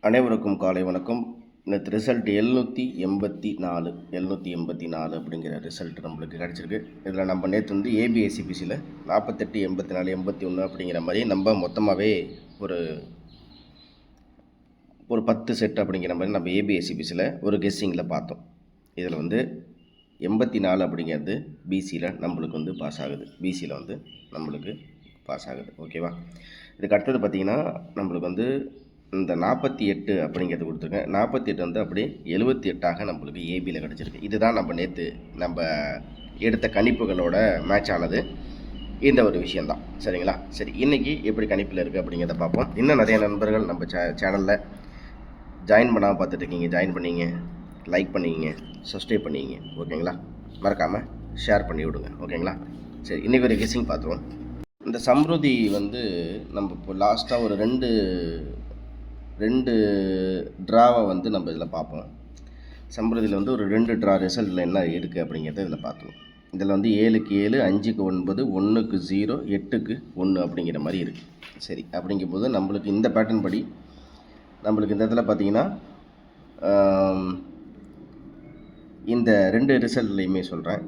அனைவருக்கும் காலை வணக்கம். நேற்று ரிசல்ட் 784 அப்படிங்கிற ரிசல்ட் நம்மளுக்கு கிடச்சிருக்கு. இதில் நம்ம நேற்று வந்து ஏபிஎஸ்சிபிசியில் 48, 84, 81 அப்படிங்கிற மாதிரி நம்ம மொத்தமாகவே ஒரு 10 செட் அப்படிங்கிற மாதிரி நம்ம ஏபிஎஸ்சிபிசியில் ஒரு கெஸ்ஸிங்கில் பார்த்தோம். இதில் வந்து 84 அப்படிங்கிறது பிசியில் நம்மளுக்கு வந்து பாஸ் ஆகுது. பிசியில் வந்து நம்மளுக்கு பாஸ் ஆகுது. ஓகேவா? இதுக்கு அடுத்தது பார்த்திங்கன்னா நம்மளுக்கு வந்து இந்த 48 அப்படிங்கிறது கொடுத்துருக்கேன். 48 வந்து அப்படியே 78ஆக நம்மளுக்கு ஏபியில் கிடச்சிருக்கு. இதுதான் நம்ம நேற்று நம்ம எடுத்த கணிப்புகளோட மேட்ச் ஆனது. இந்த ஒரு விஷயந்தான். சரிங்களா? சரி, இன்றைக்கி எப்படி கணிப்பில் இருக்குது அப்படிங்கிறத பார்ப்போம். இன்னும் நிறைய நண்பர்கள் நம்ம சேனலில் ஜாயின் பண்ணாமல் பார்த்துட்ருக்கீங்க. ஜாயின் பண்ணிங்க, லைக் பண்ணிங்க, சப்ஸ்கிரைப் பண்ணிங்க. ஓகேங்களா? மறக்காமல் ஷேர் பண்ணி விடுங்க. ஓகேங்களா? சரி, இன்றைக்கி ஒரு கெஸ்ஸிங் பார்த்துருவோம். இந்த சம்ருதி வந்து நம்ம இப்போ லாஸ்ட்டாக ஒரு ரெண்டு ட்ராவை வந்து நம்ம இதில் பார்ப்போம். சம்பிரதியில் வந்து ஒரு 2 ட்ரா ரிசல்ட்டில் என்ன இருக்குது அப்படிங்கிறத இதில் பார்த்துவோம். இதில் வந்து 7க்கு 7, 5க்கு 9, 1க்கு 0, 8க்கு 1 அப்படிங்கிற மாதிரி இருக்குது. சரி, அப்படிங்கும்போது நம்மளுக்கு இந்த பேட்டர்ன் படி நம்மளுக்கு இந்த இடத்துல பார்த்திங்கன்னா இந்த 2 ரிசல்ட்லையுமே சொல்கிறேன்.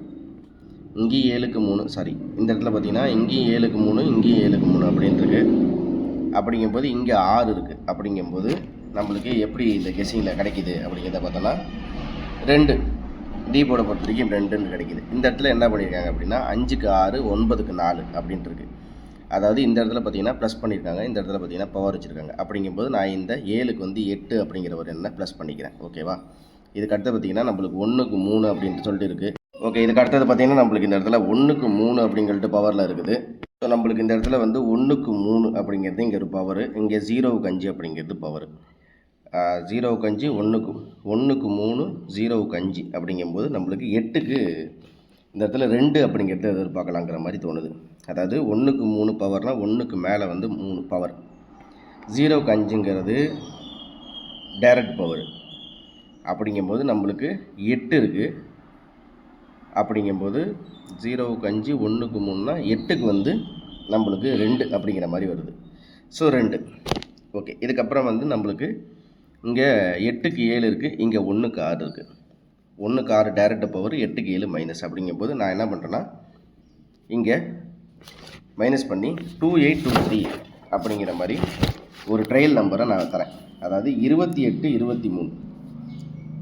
இங்கேயும் 7க்கு 3, சாரி, இந்த இடத்துல பார்த்திங்கன்னா இங்கேயும் 7க்கு 3, இங்கேயும் 7க்கு 3 அப்படின்ட்டுருக்கு. அப்படிங்கும்போது இங்கே 6 இருக்குது. அப்படிங்கும்போது நம்மளுக்கு எப்படி இந்த கெஸ்ஸிங்கில் கிடைக்கிது அப்படிங்கிறத பார்த்தோன்னா 2 டி போர்டை பொறுத்த வரைக்கும் 2ன்னு கிடைக்கிது. இந்த இடத்துல என்ன பண்ணியிருக்காங்க அப்படின்னா 5க்கு 6, 9க்கு 4 அப்படின்ட்டு இருக்குது. அதாவது இந்த இடத்துல பார்த்திங்கன்னா ப்ளஸ் பண்ணியிருக்காங்க, இந்த இடத்துல பார்த்திங்கன்னா பவர் வச்சுருக்காங்க. அப்படிங்கும்போது நான் இந்த 7க்கு வந்து 8 அப்படிங்கிற ஒரு எண்ணை ப்ளஸ் பண்ணிக்கிறேன். ஓகேவா? இதுக்கு அடுத்து பார்த்திங்கன்னா நம்மளுக்கு 1க்கு 3 அப்படின்ட்டு சொல்லிட்டு இருக்குது. ஓகே, இதுக்கு அடுத்தது பார்த்திங்கன்னா நம்மளுக்கு இந்த இடத்துல 1க்கு 3 அப்படிங்கிறது பவரில் இருக்குது. ஸோ நம்மளுக்கு இந்த இடத்துல வந்து 1க்கு 3 அப்படிங்கிறது இங்கே ஒரு பவர், இங்கே 0க்கு 5 அப்படிங்கிறது பவர். 0க்கு 5, 1க்கு 3, 0க்கு 5 அப்படிங்கும்போது நம்மளுக்கு 8க்கு இந்த இடத்துல 2 அப்படிங்கிறது எதிர்பார்க்கலாங்கிற மாதிரி தோணுது. அதாவது 1க்கு 3 பவர்னால் 1க்கு மேலே வந்து 3 பவர். 0க்கு 5ங்கிறது டைரக்ட் பவர். அப்படிங்கும்போது நம்மளுக்கு 8 இருக்குது. அப்படிங்கும்போது 0க்கு 5, 1க்கு 3னா 8க்கு வந்து நம்மளுக்கு 2 அப்படிங்கிற மாதிரி வருது. ஸோ 2. ஓகே, இதுக்கப்புறம் வந்து நம்மளுக்கு இங்கே 8க்கு 7 இருக்குது, இங்கே 1க்கு 6 இருக்குது. 1க்கு 6 டைரக்ட் பவர், 8க்கு 7 மைனஸ். அப்படிங்கும்போது நான் என்ன பண்ணுறேன்னா இங்கே மைனஸ் பண்ணி 2823 அப்படிங்கிற மாதிரி ஒரு ட்ரையல் நம்பரை நான் தரேன். அதாவது 28, 23,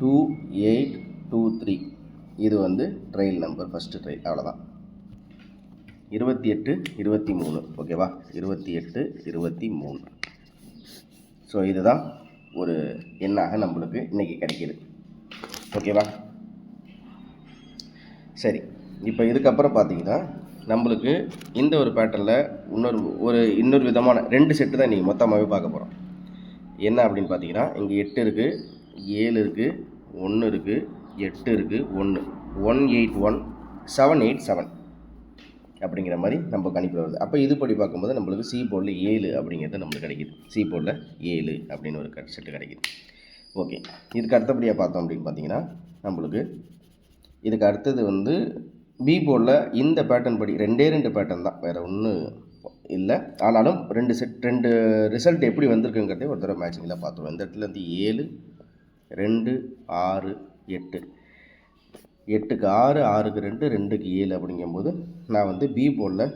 2823 இது வந்து ட்ரையல் நம்பர், ஃபஸ்ட்டு ட்ரையல். அவ்வளோதான். 28, 23. ஓகேவா? 28, 23. ஸோ இதுதான் ஒரு எண்ணாக நம்மளுக்கு இன்றைக்கி கிடைக்கிது. ஓகேவா? சரி, இப்போ இதுக்கப்புறம் பார்த்தீங்கன்னா நம்மளுக்கு இந்த ஒரு பேட்டர்னில் இன்னொரு விதமான 2 செட்டு தான் இன்றைக்கி மொத்தமாகவே பார்க்க போகிறோம். என்ன அப்படின்னு பார்த்தீங்கன்னா இங்கே 8 இருக்குது, 7 இருக்குது, 1 இருக்குது, 8 இருக்குது, 1, 181, 787 அப்படிங்கிற மாதிரி நம்ம கணிப்பில் வருது. அப்போ இதுபடி பார்க்கும்போது நம்மளுக்கு சி போர்டில் 7 அப்படிங்கிறது நம்மளுக்கு கிடைக்கிது. சி போர்டில் 7 அப்படின்னு ஒரு செட்டு கிடைக்கிது. ஓகே, இதுக்கு அடுத்தபடியாக பார்த்தோம் அப்படின்னு பார்த்தீங்கன்னா நம்மளுக்கு இதுக்கு அடுத்தது வந்து பி போர்டில் இந்த பேட்டர்ன் படி 2 பேட்டர்ன் தான், வேறு ஒன்றும் இல்லை. ஆனாலும் 2 ரிசல்ட் எப்படி வந்திருக்குங்கிறதே ஒரு தடவை மேட்சிங்கில் பார்த்துருவோம். இந்த இடத்துல வந்து 7, 2, 6, 8, 8க்கு 6, 6க்கு 2, 2க்கு 7 அப்படிங்கும்போது நான் வந்து பி போர்டில்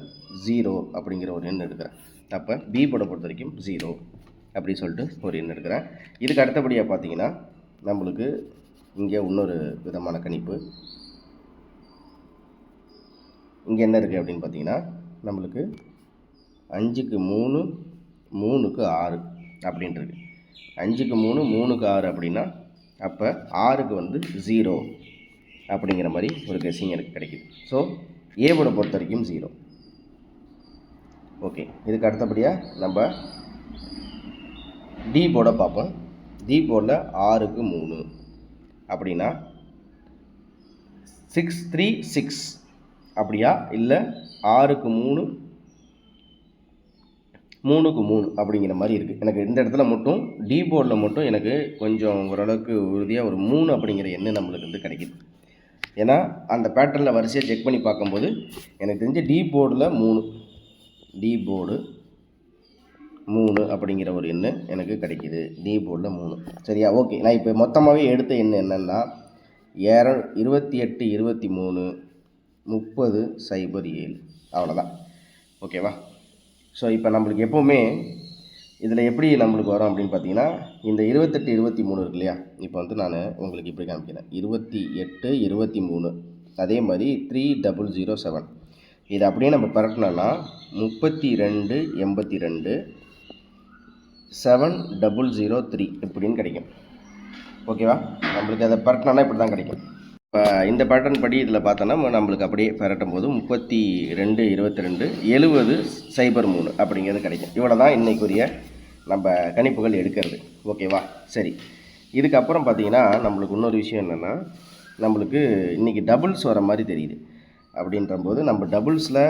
0 அப்படிங்கிற ஒரு எண் எடுக்கிறேன். அப்போ பி போர்டை பொறுத்த வரைக்கும் 0 அப்படி சொல்லிட்டு ஒரு எண் எடுக்கிறேன். இதுக்கு அடுத்தபடியாக பார்த்தீங்கன்னா நம்மளுக்கு இங்கே இன்னொரு விதமான கணிப்பு. இங்கே என்ன இருக்குது அப்படின்னு பார்த்தீங்கன்னா நம்மளுக்கு 5க்கு 3, 3க்கு 6 அப்படின்ட்டு 5க்கு 3, 3க்கு 6 அப்படின்னா அப்போ 6க்கு வந்து 0 அப்படிங்கிற மாதிரி ஒரு கெஸ்ஸிங் எனக்கு கிடைக்கிது. ஸோ ஏ போர்டை பொறுத்த வரைக்கும் 0. ஓகே, இதுக்கு அடுத்தபடியாக நம்ம டி போர்டை பார்ப்போம். டி போர்டில் 6க்கு 3 அப்படின்னா 636 அப்படியா, இல்லை 6க்கு 3, 3க்கு 3 அப்படிங்கிற மாதிரி இருக்குது. எனக்கு இந்த இடத்துல மட்டும் டி போர்டில் மட்டும் எனக்கு கொஞ்சம் ஓரளவுக்கு உறுதியாக ஒரு 3 அப்படிங்கிற எண்ணம் நம்மளுக்கு வந்து கிடைக்கிது. ஏன்னா அந்த பேட்டர்னில் வரிசையாக செக் பண்ணி பார்க்கும்போது எனக்கு தெரிஞ்ச டி போர்டில் 3, டி போர்டு 3 அப்படிங்கிற ஒரு எண் எனக்கு கிடைக்கிது. டி போர்டில் 3. சரியா? ஓகே. நான் இப்போ மொத்தமாகவே எடுத்த எண் என்னென்னா 28 23 30 07. அவ்வளோதான். ஓகேவா? ஸோ இப்போ நம்மளுக்கு எப்போவுமே இதில் எப்படி நம்மளுக்கு வரும் அப்படின்னு பார்த்தீங்கன்னா, இந்த 28 23 இருக்கு இல்லையா? இப்போ வந்து நான் உங்களுக்கு இப்படி காமிக்கிறேன். 28 23 அதே மாதிரி 3007. இதை அப்படியே நம்ம பரட்டினோன்னா 32 82 7003 இப்படின்னு கிடைக்கும். ஓகேவா? நம்மளுக்கு அதை பரட்டினோன்னா இப்படி தான் கிடைக்கும். இப்போ இந்த பேட்டர்ன் படி இதில் பார்த்தோன்னா நம்மளுக்கு அப்படியே பரட்டும் போது 32 22 70 03 அப்படிங்கிறது கிடைக்கும். இவ்வளோ தான் இன்றைக்குரிய நம்ம கணிப்புகள் எடுக்கிறது. ஓகேவா? சரி, இதுக்கப்புறம் பார்த்தீங்கன்னா நம்மளுக்கு இன்னொரு விஷயம் என்னென்னா, நம்மளுக்கு இன்றைக்கி டபுள்ஸ் வர மாதிரி தெரியுது. அப்படின்றபோது நம்ம டபுள்ஸில்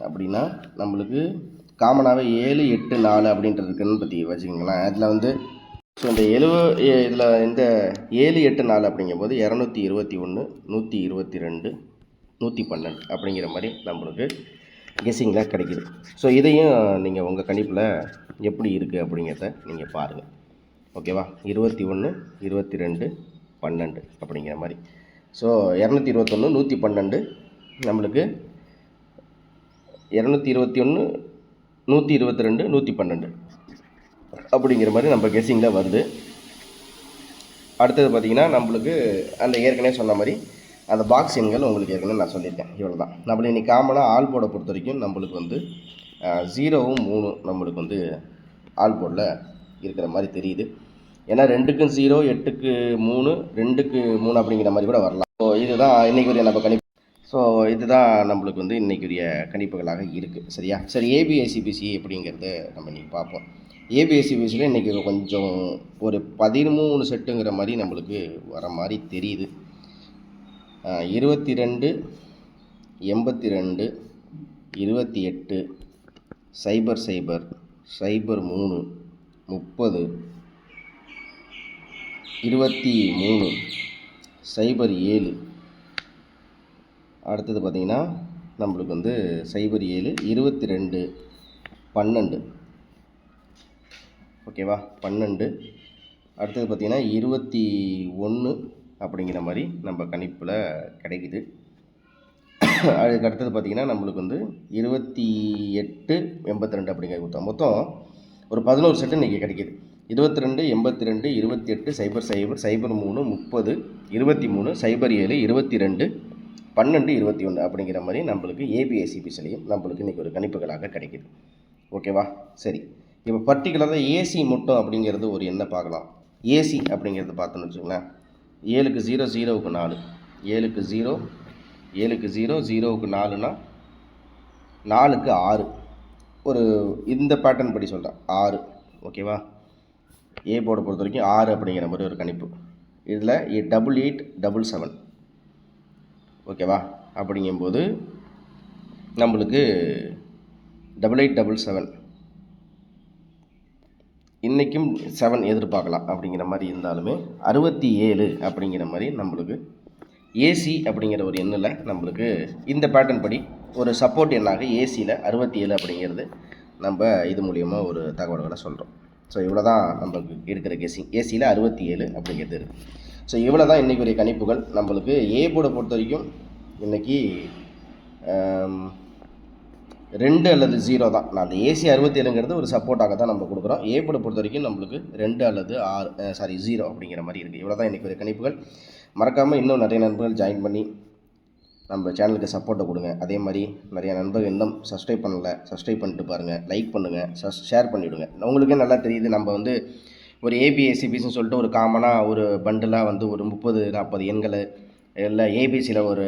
அப்படின்னா நம்மளுக்கு காமனாகவே 7 8 4 அப்படின்றது இருக்குன்னு பற்றி வச்சுக்கோங்களேன். அதில் வந்து ஸோ இந்த இதில் இந்த 7 8 4 அப்படிங்கும்போது 221 122 112 அப்படிங்கிற மாதிரி நம்மளுக்கு கெஸ்ஸிங்கில் கிடைக்கிது. ஸோ இதையும் நீங்கள் உங்கள் கணிப்பில் எப்படி இருக்குது அப்படிங்கிறத நீங்கள் பாருங்கள். ஓகேவா? 21 22 12 அப்படிங்கிற மாதிரி. ஸோ 221 112 நம்மளுக்கு 221 122 112 அப்படிங்கிற மாதிரி நம்ம கெஸ்ஸிங்கில் வருது. அடுத்தது பார்த்திங்கன்னா நம்மளுக்கு அந்த ஏற்கனவே சொன்ன மாதிரி அந்த பாக்ஸ் எண்கள் உங்களுக்கு ஏற்கனவே நான் சொல்லியிருக்கேன். இவ்வளோ தான். நம்மள இன்றைக்கி காமனாக ஆல் போர்டை பொறுத்த வரைக்கும் நம்மளுக்கு வந்து 0வும் 3 நம்மளுக்கு வந்து ஆல் போர்டில் இருக்கிற மாதிரி தெரியுது. ஏன்னா 2க்கும் 0 8க்கு 3 2க்கு 3 அப்படிங்கிற மாதிரி கூட வரலாம். ஸோ இதுதான் இன்றைக்குரிய நம்ம கணிப்பு. ஸோ இதுதான் நம்மளுக்கு வந்து இன்றைக்குரிய கணிப்புகளாக இருக்குது. சரியா? சரி, ஏபிஐசிபிசி அப்படிங்கிறத நம்ம இன்றைக்கி பார்ப்போம். ஏபிஐசிபிசியில் இன்றைக்கி கொஞ்சம் ஒரு 13 செட்டுங்கிற மாதிரி நம்மளுக்கு வர மாதிரி தெரியுது. 22 82 28 00 03 30 23 07. அடுத்தது பார்த்திங்கன்னா நம்மளுக்கு வந்து 07 22 12. ஓகேவா? 12. அடுத்தது பார்த்திங்கன்னா 21 அப்படிங்கிற மாதிரி நம்ம கணிப்பில் கிடைக்குது. அதுக்கு அடுத்தது பார்த்திங்கன்னா நம்மளுக்கு வந்து 28 82 அப்படிங்கிற கொடுத்தோம். மொத்தம் ஒரு 11 செட்டு இன்றைக்கி கிடைக்கிது. 22 82 28 00 03 30 23 07 22 12 21 அப்படிங்கிற மாதிரி நம்மளுக்கு ஏபிஐசிபிசிலையும் நம்மளுக்கு இன்றைக்கி ஒரு கணிப்புகளாக கிடைக்கிது. ஓகேவா? சரி, இப்போ பர்டிகுலராக ஏசி மட்டும் அப்படிங்கிறது ஒரு எண்ணை பார்க்கலாம். ஏசி அப்படிங்கிறது பார்த்தோன்னு வச்சுக்கோங்களேன். 7க்கு 0 0க்கு 4 7க்கு 0 7க்கு 0 0க்கு 4னா 4க்கு 6 ஒரு இந்த பேட்டர்ன் படி சொல்கிறேன் 6. ஓகேவா? ஏ போர்டை பொறுத்த வரைக்கும் 6 அப்படிங்கிற மாதிரி ஒரு கணிப்பு. இதில் 88 77. ஓகேவா? அப்படிங்கும்போது நம்மளுக்கு 8877 இன்றைக்கும் 7 எதிர்பார்க்கலாம். அப்படிங்கிற மாதிரி இருந்தாலுமே 67 அப்படிங்கிற மாதிரி நம்மளுக்கு ஏசி அப்படிங்கிற ஒரு எண்ணில் நம்மளுக்கு இந்த பேட்டர்ன் படி ஒரு சப்போர்ட் எண்ணாக ஏசியில் 67 அப்படிங்கிறது நம்ம இது மூலியமாக ஒரு தகவல்களை சொல்கிறோம். ஸோ இவ்வளோ தான் நம்மளுக்கு இருக்கிற கெஸ்ஸிங். ஏசியில் 67 அப்படிங்கிறது இருக்குது. ஸோ இவ்வளோ தான் இன்றைக்குரிய கணிப்புகள். நம்மளுக்கு ஏ போர்டை பொறுத்த வரைக்கும் இன்றைக்கி 2 அல்லது 0 தான். நான் அந்த ஏசி 67ங்கிறது ஒரு சப்போர்ட்டாக தான் நம்ம கொடுக்குறோம். ஏ போர்டை பொறுத்த வரைக்கும் நம்மளுக்கு 2 அல்லது 0 அப்படிங்கிற மாதிரி இருக்குது. இவ்வளோ தான் இன்றைக்கி ஒரு கணிப்புகள். மறக்காமல் இன்னும் நிறைய நண்பர்கள் ஜாயின் பண்ணி நம்ம சேனலுக்கு சப்போர்ட்டை கொடுங்க. அதே மாதிரி நிறையா நண்பர்கள் இன்னும் சப்ஸ்கிரைப் பண்ணலை, சப்ஸ்கிரைப் பண்ணிட்டு பாருங்கள், லைக் பண்ணுங்கள், ஷேர் பண்ணிவிடுங்க. உங்களுக்கே நல்லா தெரியுது நம்ம வந்து ஒரு ஏபிஎஸ்சிபிஸ்ன்னு சொல்லிட்டு ஒரு காமனாக ஒரு பண்டிலாக வந்து ஒரு 30 40 எண்கள் இல்லை ஏபிசியில் ஒரு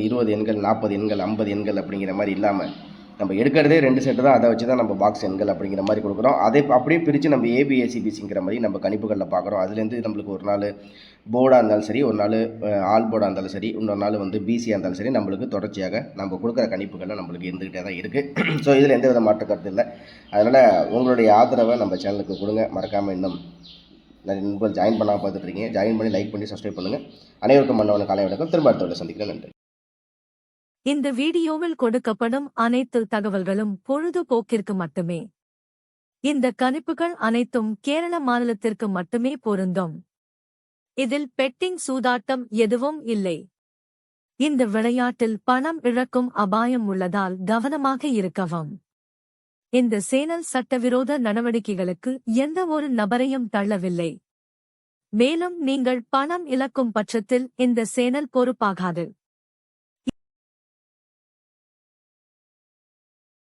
20 எண்கள் 40 எண்கள் 50 எண்கள் அப்படிங்கிற மாதிரி இல்லாமல் நம்ம எடுக்கிறதே 2 செட்டு தான். அதை வச்சு தான் நம்ம பாக்ஸ் எண்கள் அப்படிங்கிற மாதிரி கொடுக்குறோம். அதை அப்படியே பிரித்து நம்ம ஏபிஎஸ்சிபிசிங்கிற மாதிரி நம்ம கணிப்புகளில் பார்க்குறோம். அதுலேருந்து நம்மளுக்கு ஒரு நாள் போர்டாக இருந்தாலும் சரி, ஒரு நாள் ஆல் போர்டாக இருந்தாலும் சரி, இன்னொரு நாள் வந்து பிசியாக இருந்தாலும் சரி, நம்மளுக்கு தொடர்ச்சியாக நம்ம கொடுக்குற கணிப்புகளில் நம்மளுக்கு இருந்துக்கிட்டே தான் இருக்குது. ஸோ இதில் எந்த வித மாற்று கருத்து இல்லை. அதனால் உங்களுடைய ஆதரவை நம்ம சேனலுக்கு கொடுங்க. மறக்காமல் இன்னும் நிறைய நண்பர்கள் ஜாயின் பண்ணாமல் பார்த்துட்ருக்கீங்க. ஜாயின் பண்ணி லைக் பண்ணி சப்ஸ்கிரைப் பண்ணுங்கள். அனைவருக்கும் மன்னவன காலை வணக்கம். திரும்ப அடுத்த சந்திக்கிறேன். நன்றி. இந்த வீடியோவில் கொடுக்கப்படும் அனைத்து தகவல்களும் பொழுதுபோக்கிற்கு மட்டுமே. இந்த கணிப்புகள் அனைத்தும் கேரள மாநிலத்திற்கு மட்டுமே பொருந்தும். இதில் பெட்டிங் சூதாட்டம் எதுவும் இல்லை. இந்த விளையாட்டில் பணம் இழக்கும் அபாயம் உள்ளதால் கவனமாக இருக்கவும். இந்த சேனல் சட்டவிரோத நடவடிக்கைகளுக்கு எந்த ஒரு நபரையும் தள்ளவில்லை. மேலும் நீங்கள் பணம் இழக்கும் பட்சத்தில் இந்த சேனல் பொறுப்பாகாது.